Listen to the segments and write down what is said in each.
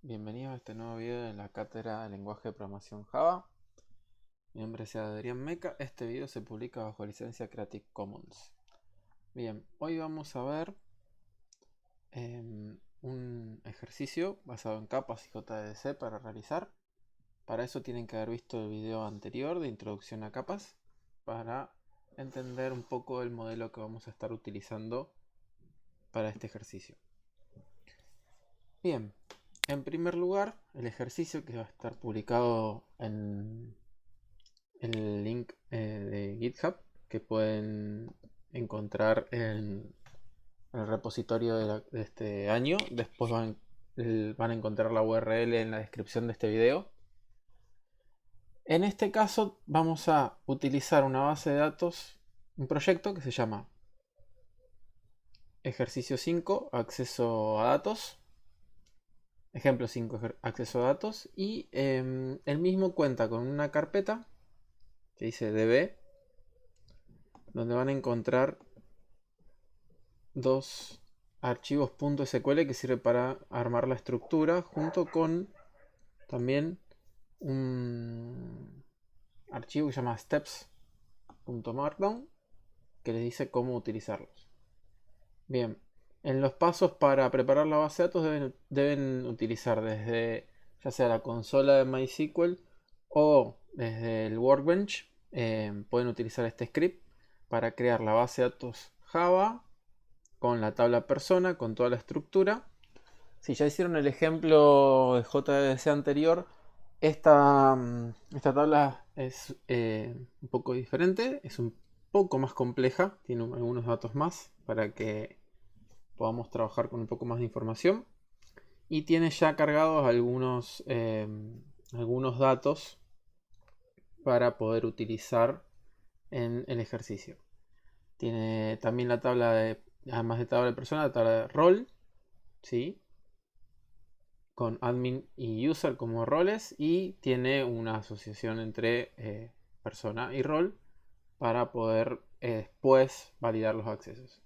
Bienvenidos a este nuevo video de la cátedra de lenguaje de programación Java. Mi nombre es Adrián Meca. Este video se publica bajo licencia Creative Commons. Bien, hoy vamos a ver un ejercicio basado en capas y JDBC para realizar. Para eso tienen que haber visto el video anterior de introducción a capas para entender un poco el modelo que vamos a estar utilizando para este ejercicio. Bien. En primer lugar, el ejercicio que va a estar publicado en el link de GitHub que pueden encontrar en el repositorio de este año. Después van a encontrar la URL en la descripción de este video. En este caso vamos a utilizar una base de datos, un proyecto que se llama Ejercicio 5, Acceso a Datos. Ejemplo 5, acceso a datos. Y el mismo cuenta con una carpeta que dice DB, donde van a encontrar dos archivos .sql que sirve para armar la estructura, junto con también un archivo que se llama steps.markdown que les dice cómo utilizarlos. Bien, en los pasos para preparar la base de datos deben utilizar desde ya sea la consola de MySQL o desde el Workbench. Pueden utilizar este script para crear la base de datos Java con la tabla persona, con toda la estructura. Si ya hicieron el ejemplo de JDBC anterior, esta tabla es un poco diferente, es un poco más compleja, tiene algunos datos más para que podamos trabajar con un poco más de información. Y tiene ya cargados algunos datos para poder utilizar en el ejercicio. Tiene también la tabla de, además de tabla de persona, la tabla de rol, ¿sí? Con admin y user como roles, y tiene una asociación entre persona y rol para poder después validar los accesos.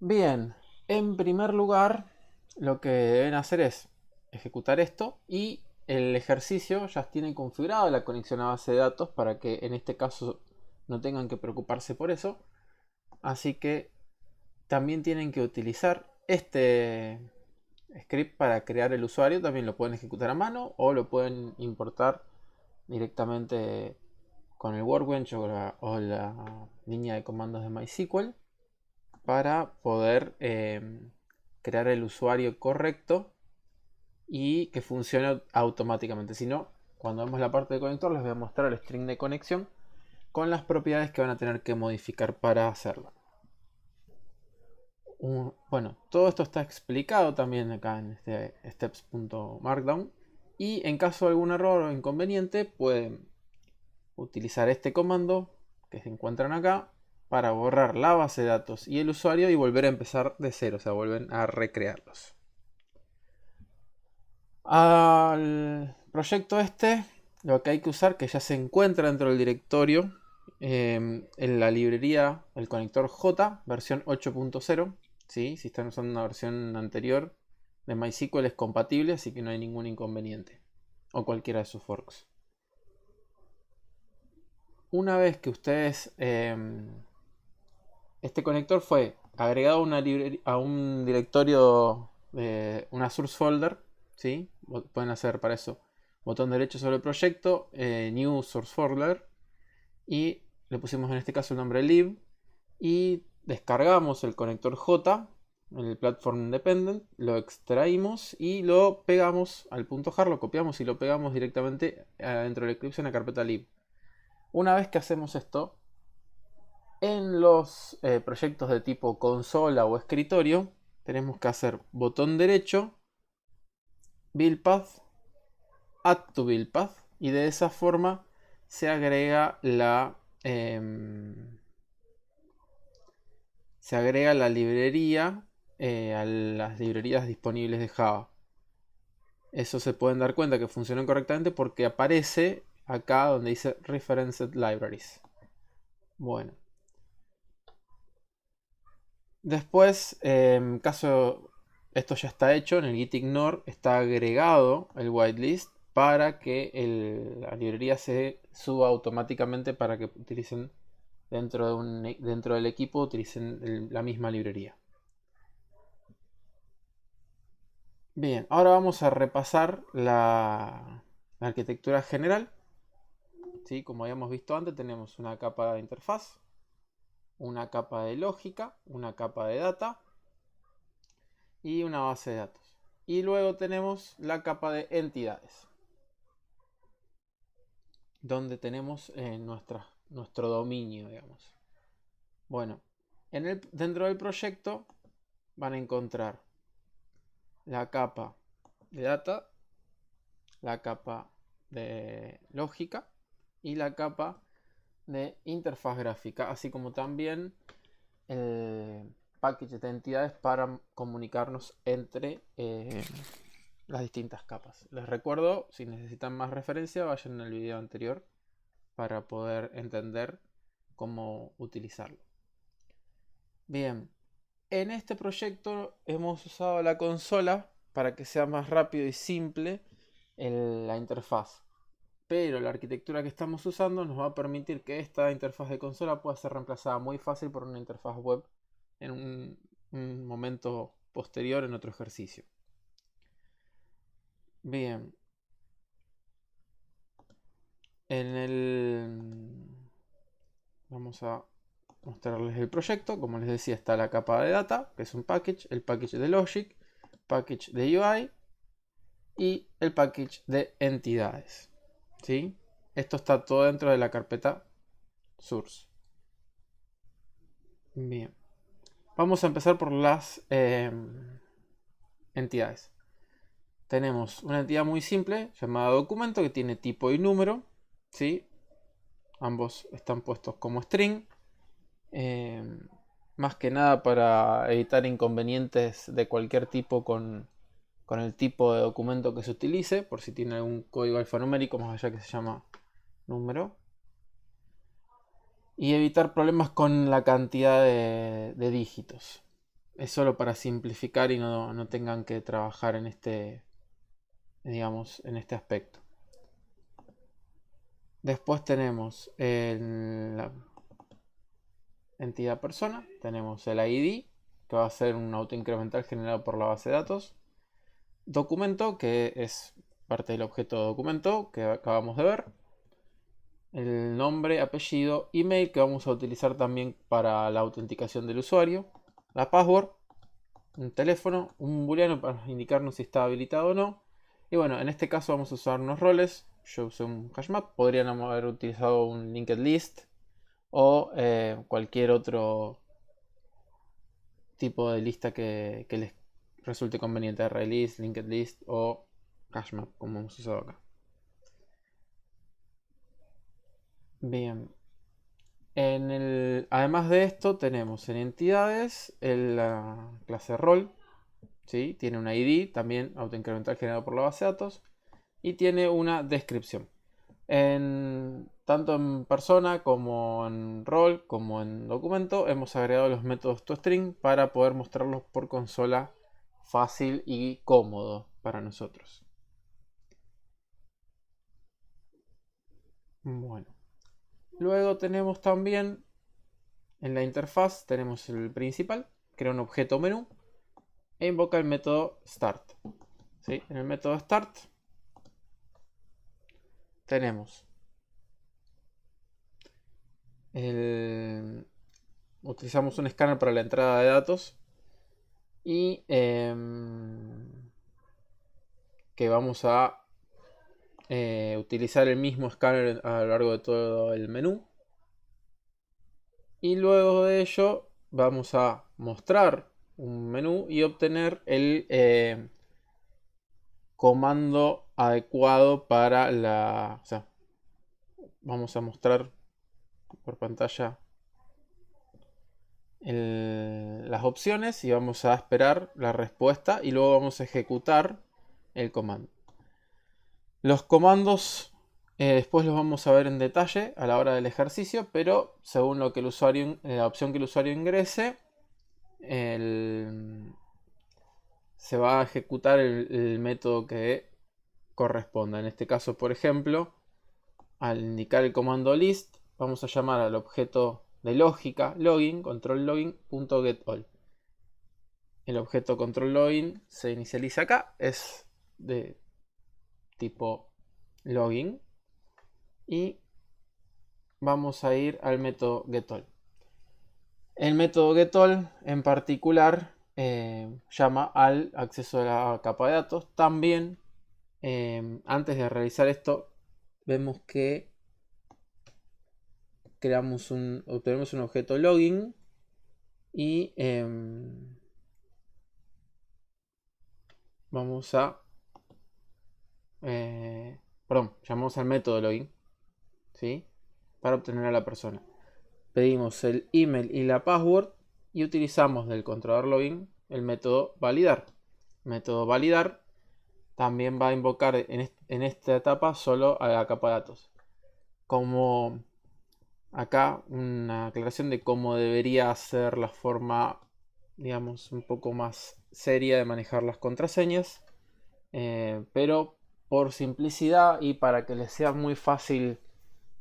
Bien, en primer lugar, lo que deben hacer es ejecutar esto, y el ejercicio ya tiene configurado la conexión a base de datos para que en este caso no tengan que preocuparse por eso. Así que también tienen que utilizar este script para crear el usuario. También lo pueden ejecutar a mano o lo pueden importar directamente con el Workbench o la línea de comandos de MySQL para poder crear el usuario correcto y que funcione automáticamente. Si no, cuando vemos la parte de conector, les voy a mostrar el string de conexión con las propiedades que van a tener que modificar para hacerlo. Bueno, todo esto está explicado también acá en este steps.markdown, y en caso de algún error o inconveniente pueden utilizar este comando que se encuentran acá para borrar la base de datos y el usuario y volver a empezar de cero, o sea, vuelven a recrearlos. Al proyecto este, lo que hay que usar, que ya se encuentra dentro del directorio, en la librería, el conector J, versión 8.0. ¿sí? Si están usando una versión anterior de MySQL es compatible, así que no hay ningún inconveniente. O cualquiera de sus forks. Una vez que ustedes... este conector fue agregado a un directorio, una source folder. ¿sí? Pueden hacer para eso botón derecho sobre el proyecto, New Source Folder, y le pusimos en este caso el nombre lib, y descargamos el conector J, el platform independent, lo extraímos y lo pegamos al punto .jar, lo copiamos y lo pegamos directamente dentro del Eclipse en la carpeta lib. Una vez que hacemos esto, en los proyectos de tipo consola o escritorio, tenemos que hacer botón derecho, build path, add to build path, y de esa forma se agrega la librería a las librerías disponibles de Java. Eso se pueden dar cuenta que funcionó correctamente porque aparece acá donde dice Referenced Libraries. Bueno. Después, caso esto ya está hecho, en el git ignore está agregado el whitelist para que la librería se suba automáticamente para que utilicen dentro del equipo utilicen la misma librería. Bien, ahora vamos a repasar la arquitectura general. ¿Sí? Como habíamos visto antes, tenemos una capa de interfaz, una capa de lógica, una capa de data y una base de datos. Y luego tenemos la capa de entidades, donde tenemos nuestro dominio, digamos. Bueno, dentro del proyecto van a encontrar la capa de data, la capa de lógica y la capa de interfaz gráfica, así como también el package de entidades para comunicarnos entre las distintas capas. Les recuerdo, si necesitan más referencia, vayan al video anterior para poder entender cómo utilizarlo. Bien, en este proyecto hemos usado la consola para que sea más rápido y simple la interfaz. Pero la arquitectura que estamos usando nos va a permitir que esta interfaz de consola pueda ser reemplazada muy fácil por una interfaz web en un momento posterior en otro ejercicio. Bien. Vamos a mostrarles el proyecto. Como les decía, está la capa de data, que es un package, el package de logic, package de UI y el package de entidades. ¿Sí? Esto está todo dentro de la carpeta source. Bien. Vamos a empezar por las entidades. Tenemos una entidad muy simple llamada documento que tiene tipo y número. ¿Sí? Ambos están puestos como string. Más que nada para evitar inconvenientes de cualquier tipo con el tipo de documento que se utilice, por si tiene algún código alfanumérico más allá que se llama número, y evitar problemas con la cantidad de dígitos. Es solo para simplificar y no tengan que trabajar en digamos, en este aspecto. Después tenemos la entidad persona, tenemos el ID, que va a ser un autoincremental generado por la base de datos. Documento, que es parte del objeto de documento que acabamos de ver. El nombre, apellido, email, que vamos a utilizar también para la autenticación del usuario. La password, un teléfono, un booleano para indicarnos si está habilitado o no. Y bueno, en este caso vamos a usar unos roles. Yo usé un hashmap, podrían haber utilizado un linked list o cualquier otro tipo de lista que les resulte conveniente, ArrayList, linked list o hashmap, como hemos usado acá. Bien. Además de esto, tenemos en entidades la clase rol, ¿sí? Tiene un ID, también autoincremental generado por la base de datos, y tiene una descripción. Tanto en persona como en rol como en documento hemos agregado los métodos toString para poder mostrarlos por consola fácil y cómodo para nosotros. Bueno, luego tenemos también en la interfaz, tenemos el principal, crea un objeto menú e invoca el método start. ¿Sí? En el método start tenemos utilizamos un escáner para la entrada de datos y que vamos a utilizar el mismo escáner a lo largo de todo el menú. Y luego de ello vamos a mostrar un menú y obtener el comando adecuado para o sea, vamos a mostrar por pantalla las opciones y vamos a esperar la respuesta y luego vamos a ejecutar el comando. Los comandos después los vamos a ver en detalle a la hora del ejercicio, pero según lo que la opción que el usuario ingrese, se va a ejecutar el método que corresponda. En este caso, por ejemplo, al indicar el comando list, vamos a llamar al objeto de lógica login, control login.getAll. El objeto control login se inicializa acá, es de tipo login, y vamos a ir al método getAll. El método getAll en particular llama al acceso a la capa de datos. También antes de realizar esto vemos que obtenemos un objeto login y vamos a llamamos al método login, ¿sí? Para obtener a la persona. Pedimos el email y la password y utilizamos del controlador login el método validar. El método validar también va a invocar en esta etapa solo a la capa de datos. Como acá una aclaración de cómo debería ser la forma, digamos, un poco más seria de manejar las contraseñas. Pero por simplicidad y para que les sea muy fácil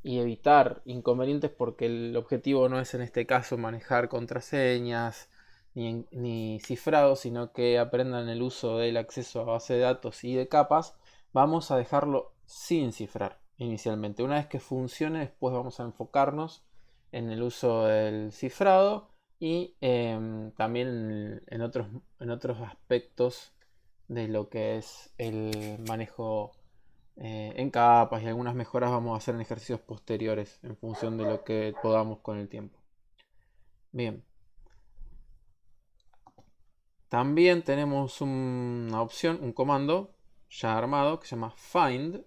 y evitar inconvenientes, porque el objetivo no es en este caso manejar contraseñas ni cifrado, sino que aprendan el uso del acceso a base de datos y de capas, vamos a dejarlo sin cifrar inicialmente. Una vez que funcione, después vamos a enfocarnos en el uso del cifrado y también en otros aspectos de lo que es el manejo en capas, y algunas mejoras vamos a hacer en ejercicios posteriores en función de lo que podamos con el tiempo. Bien. También tenemos una opción, un comando ya armado que se llama find.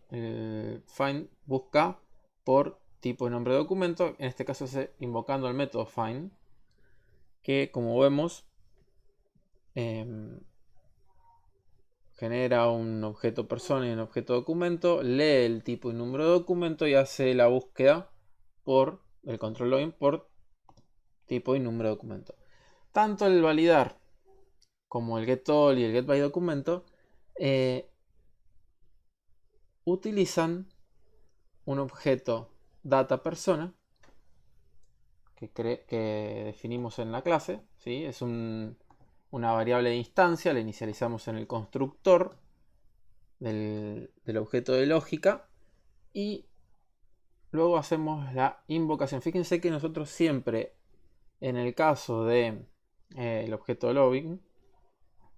Find busca por tipo de nombre de documento. En este caso es invocando el método find, que como vemos genera un objeto persona y un objeto documento, lee el tipo y número de documento y hace la búsqueda por el control login por tipo y número de documento. Tanto el validar como el getAll y el getByDocumento utilizan un objeto data persona que definimos en la clase, ¿sí? Es una variable de instancia, la inicializamos en el constructor del objeto de lógica y luego hacemos la invocación. Fíjense que nosotros siempre, en el caso de el objeto login,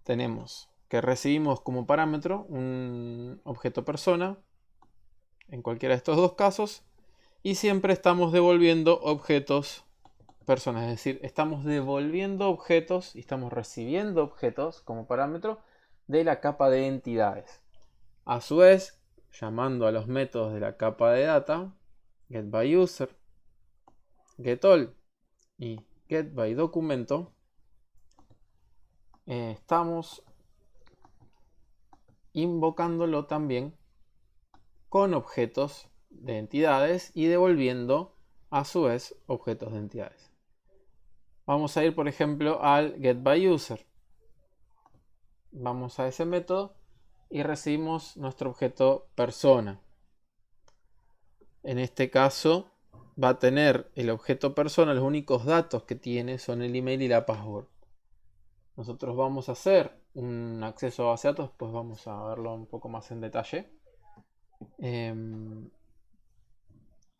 tenemos que recibimos como parámetro un objeto persona en cualquiera de estos dos casos, y siempre estamos devolviendo objetos personas, es decir, estamos devolviendo objetos y estamos recibiendo objetos como parámetro de la capa de entidades. A su vez, llamando a los métodos de la capa de data, getByUser, getAll y getByDocumento, estamos invocándolo también con objetos de entidades y devolviendo a su vez objetos de entidades. Vamos a ir, por ejemplo, al getByUser. Vamos a ese método y recibimos nuestro objeto persona. En este caso va a tener el objeto persona, los únicos datos que tiene son el email y la password. Nosotros vamos a hacer un acceso a base de datos, pues vamos a verlo un poco más en detalle.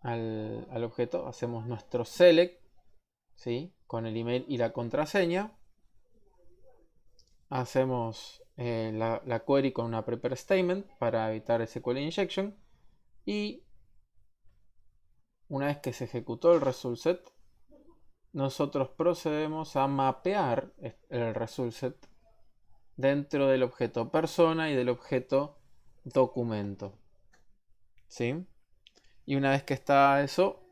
Al objeto hacemos nuestro select, ¿sí? Con el email y la contraseña. Hacemos la query con una prepare statement para evitar SQL injection, y una vez que se ejecutó el result set, nosotros procedemos a mapear el result set dentro del objeto persona y del objeto documento, ¿sí? Y una vez que está eso,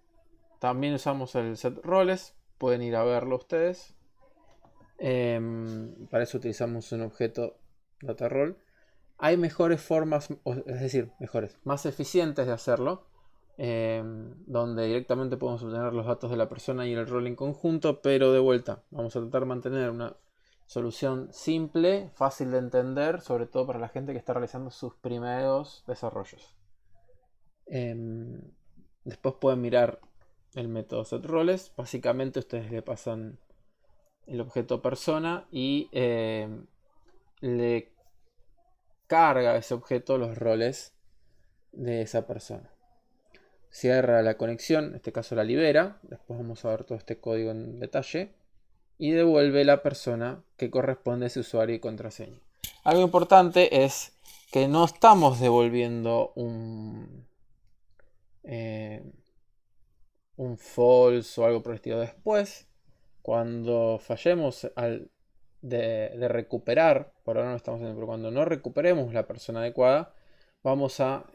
también usamos el set roles, pueden ir a verlo ustedes. Para eso utilizamos un objeto data role. Hay mejores formas, es decir, más eficientes de hacerlo, donde directamente podemos obtener los datos de la persona y el rol en conjunto, pero de vuelta, vamos a tratar de mantener una Solución simple, fácil de entender, sobre todo para la gente que está realizando sus primeros desarrollos. Después pueden mirar el método setRoles. Básicamente ustedes le pasan el objeto persona y le carga a ese objeto los roles de esa persona. Cierra la conexión, en este caso la libera. Después vamos a ver todo este código en detalle. Y devuelve la persona que corresponde a ese usuario y contraseña. Algo importante es que no estamos devolviendo un false o algo por el estilo. Después, cuando fallemos de recuperar, por ahora no estamos haciendo, pero cuando no recuperemos la persona adecuada, vamos a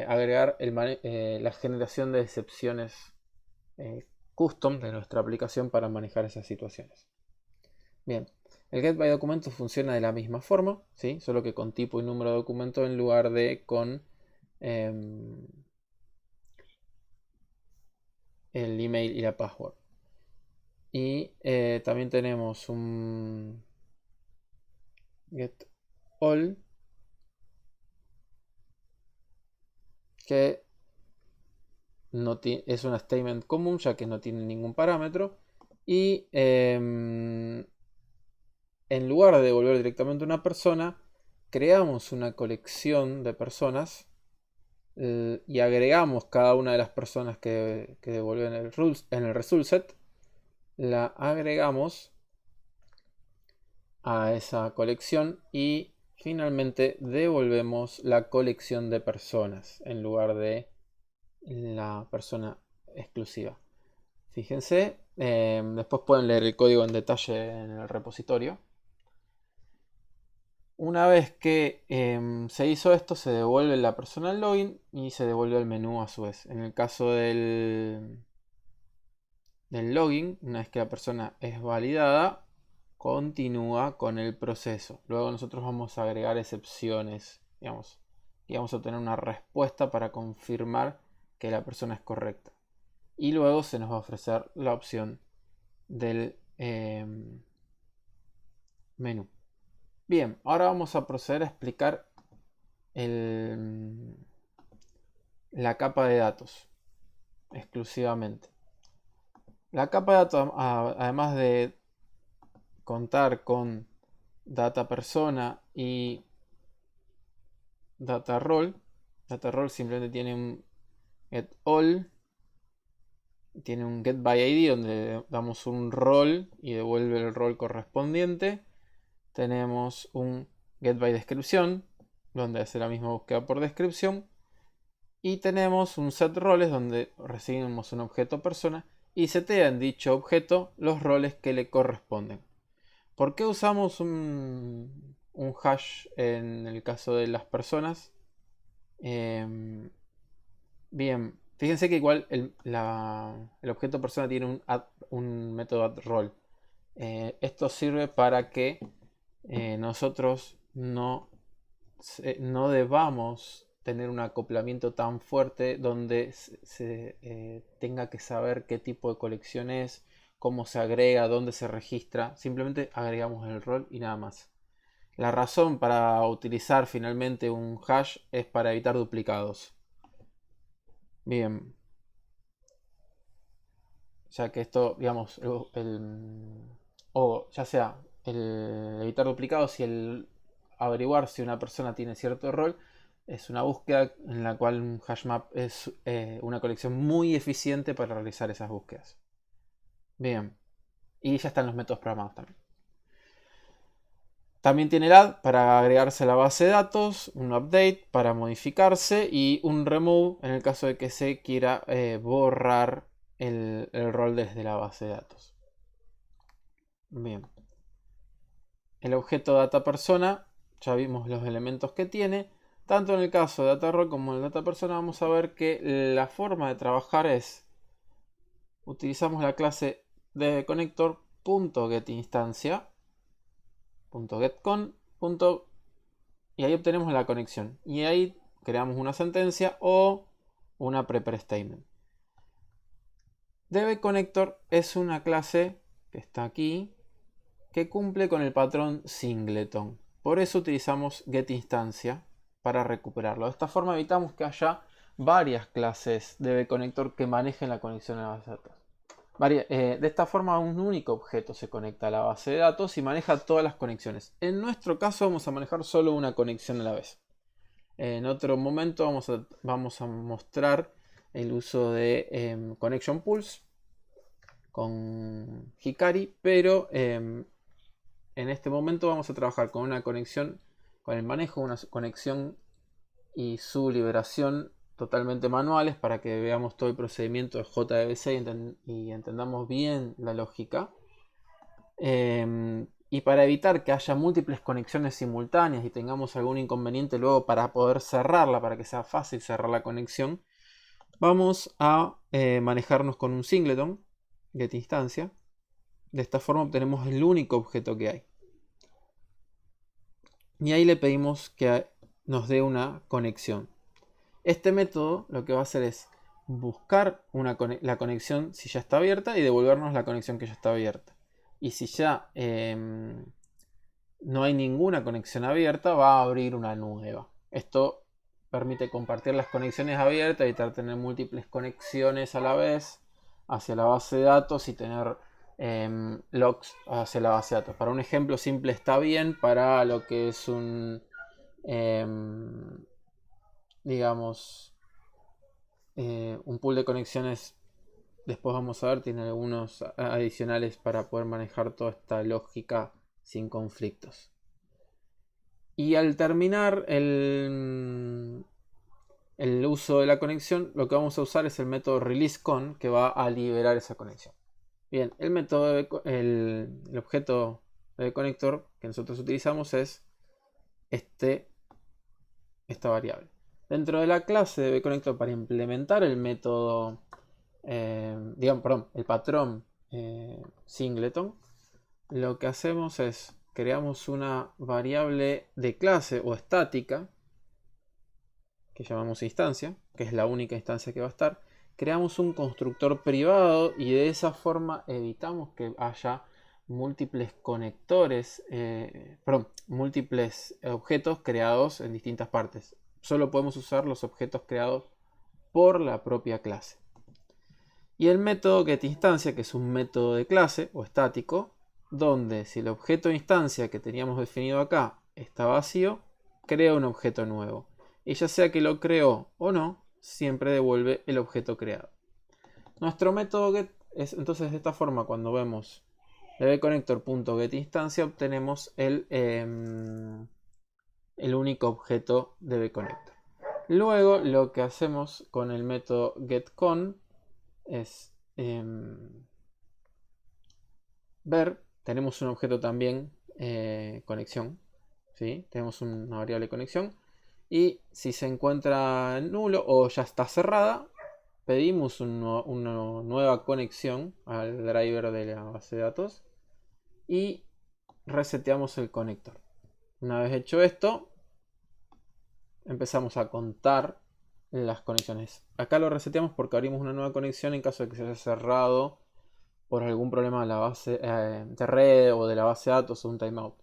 agregar la generación de excepciones custom de nuestra aplicación para manejar esas situaciones. Bien, el getByDocumento funciona de la misma forma, ¿sí? Solo que con tipo y número de documento en lugar de con el email y la password. Y también tenemos un getAll que no es una statement común ya que no tiene ningún parámetro. Y en lugar de devolver directamente a una persona, creamos una colección de personas y agregamos cada una de las personas que devuelven en el result set. La agregamos a esa colección y finalmente devolvemos la colección de personas en lugar de la persona exclusiva. Fíjense, después pueden leer el código en detalle en el repositorio. Una vez que se hizo esto, se devuelve la persona al login y se devuelve el menú a su vez. En el caso del login, una vez que la persona es validada, continúa con el proceso. Luego nosotros vamos a agregar excepciones, digamos, y vamos a obtener una respuesta para confirmar que la persona es correcta. Y luego se nos va a ofrecer la opción del menú. Bien, ahora vamos a proceder a explicar la capa de datos exclusivamente. La capa de datos, además de contar con data persona y data role simplemente tiene un getAll, tiene un getById donde damos un rol y devuelve el rol correspondiente. Tenemos un getByDescription donde hace la misma búsqueda por descripción. Y tenemos un setRoles donde recibimos un objeto persona y setea en dicho objeto los roles que le corresponden. ¿Por qué usamos un hash en el caso de las personas? Bien, fíjense que igual el objeto persona tiene un método addRole. Esto sirve para que nosotros no debamos tener un acoplamiento tan fuerte donde se tenga que saber qué tipo de colección es, cómo se agrega, dónde se registra. Simplemente agregamos el rol y nada más. La razón para utilizar finalmente un hash es para evitar duplicados. Bien. Ya que esto, digamos, o ya sea el evitar duplicados y el averiguar si una persona tiene cierto rol, es una búsqueda en la cual un hashmap es una colección muy eficiente para realizar esas búsquedas. Bien, y ya están los métodos programados también. También tiene el add para agregarse a la base de datos, un update para modificarse y un remove en el caso de que se quiera borrar el rol desde la base de datos. Bien. El objeto dataPersona, ya vimos los elementos que tiene. Tanto en el caso de dataRole como en el dataPersona vamos a ver que la forma de trabajar es: utilizamos la clase de connector.getInstancia, .getCon, y ahí obtenemos la conexión. Y ahí creamos una sentencia o una prepare statement. DBConnector es una clase que está aquí, que cumple con el patrón singleton. Por eso utilizamos getInstancia para recuperarlo. De esta forma evitamos que haya varias clases de BConnector que manejen la conexión a la base de datos. De esta forma un único objeto se conecta a la base de datos y maneja todas las conexiones. En nuestro caso vamos a manejar solo una conexión a la vez. En otro momento vamos a mostrar el uso de Connection Pools con Hikari, pero en este momento vamos a trabajar con una conexión, con el manejo de una conexión y su liberación totalmente manuales para que veamos todo el procedimiento de JDBC y entendamos bien la lógica. Y para evitar que haya múltiples conexiones simultáneas y tengamos algún inconveniente luego para poder cerrarla, para que sea fácil cerrar la conexión, vamos a manejarnos con un singleton, getInstancia. De esta forma obtenemos el único objeto que hay. Y ahí le pedimos que nos dé una conexión. Este método lo que va a hacer es buscar la conexión si ya está abierta y devolvernos la conexión que ya está abierta. Y si ya no hay ninguna conexión abierta, va a abrir una nueva. Esto permite compartir las conexiones abiertas, evitar tener múltiples conexiones a la vez hacia la base de datos y tener logs hacia la base de datos. Para un ejemplo simple está bien, para lo que es un digamos un pool de conexiones, después vamos a ver, tiene algunos adicionales para poder manejar toda esta lógica sin conflictos. Y al terminar el uso de la conexión, lo que vamos a usar es el método releaseCon, que va a liberar esa conexión. Bien, el método el objeto de connector que nosotros utilizamos es esta variable. Dentro de la clase de BConnector, para implementar el método, el patrón singleton, lo que hacemos es creamos una variable de clase o estática que llamamos instancia, que es la única instancia que va a estar. Creamos un constructor privado y de esa forma evitamos que haya múltiples conectores, múltiples objetos creados en distintas partes. Solo podemos usar los objetos creados por la propia clase. Y el método getInstancia, que es un método de clase o estático, donde si el objeto de instancia que teníamos definido acá está vacío, crea un objeto nuevo. Y ya sea que lo creó o no, siempre devuelve el objeto creado. Nuestro método get es entonces de esta forma. Cuando vemos bconnector.getInstancia obtenemos el único objeto de bconnector. Luego lo que hacemos con el método getCon es ver, tenemos un objeto también conexión, ¿sí? Tenemos una variable conexión y si se encuentra nulo o ya está cerrada, pedimos una nueva conexión al driver de la base de datos y reseteamos el conector. Una vez hecho esto, empezamos a contar las conexiones. Acá lo reseteamos porque abrimos una nueva conexión en caso de que se haya cerrado por algún problema de la base de red o de la base de datos o un timeout.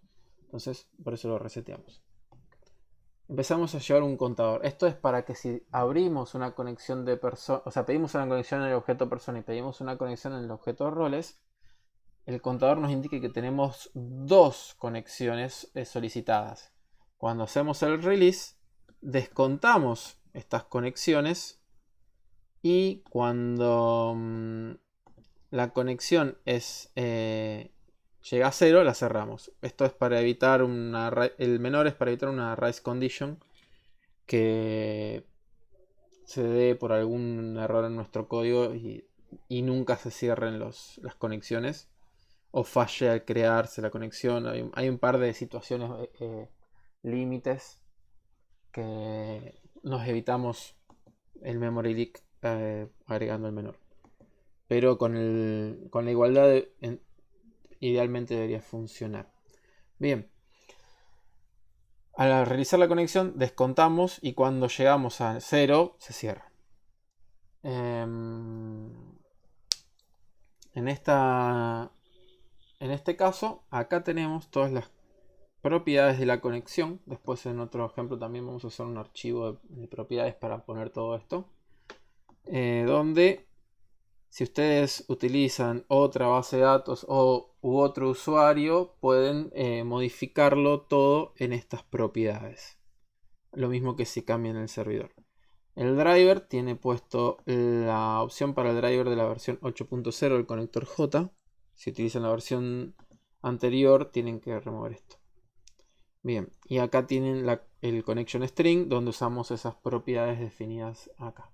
Entonces, por eso lo reseteamos. Empezamos a llevar un contador. Esto es para que si abrimos una conexión de persona, o sea, pedimos una conexión en el objeto persona y pedimos una conexión en el objeto roles, el contador nos indique que tenemos dos conexiones solicitadas. Cuando hacemos el release, descontamos estas conexiones y cuando la conexión llega a 0, la cerramos. Esto es para evitar el menor es para evitar una race condition que se dé por algún error en nuestro código y nunca se cierren las conexiones o falle al crearse la conexión. Hay un par de situaciones límites que nos evitamos el memory leak agregando el menor. Pero con la igualdad idealmente debería funcionar. Bien. Al realizar la conexión descontamos y cuando llegamos a 0 se cierra. En esta en este caso, acá tenemos todas las propiedades de la conexión. Después en otro ejemplo también vamos a usar un archivo de propiedades para poner todo esto. Donde si ustedes utilizan otra base de datos u otro usuario, pueden modificarlo todo en estas propiedades. Lo mismo que si cambian el servidor. El driver tiene puesto la opción para el driver de la versión 8.0 del conector J. Si utilizan la versión anterior, tienen que remover esto. Bien, y acá tienen el connection string, donde usamos esas propiedades definidas acá.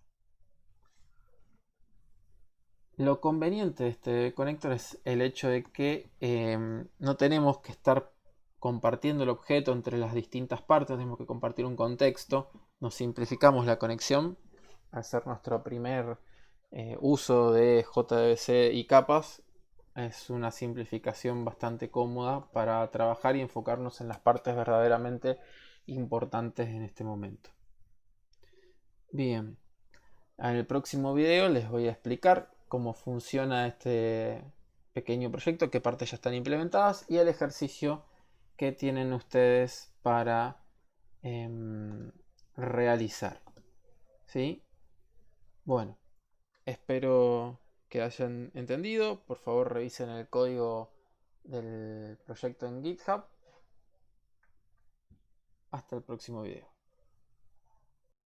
Lo conveniente de este conector es el hecho de que no tenemos que estar compartiendo el objeto entre las distintas partes, tenemos que compartir un contexto, nos simplificamos la conexión. Hacer nuestro primer uso de JDBC y capas es una simplificación bastante cómoda para trabajar y enfocarnos en las partes verdaderamente importantes en este momento. Bien, en el próximo video les voy a explicar cómo funciona este pequeño proyecto, qué partes ya están implementadas y el ejercicio que tienen ustedes para realizar. ¿Sí? Bueno, espero que hayan entendido. Por favor, revisen el código del proyecto en GitHub. Hasta el próximo video.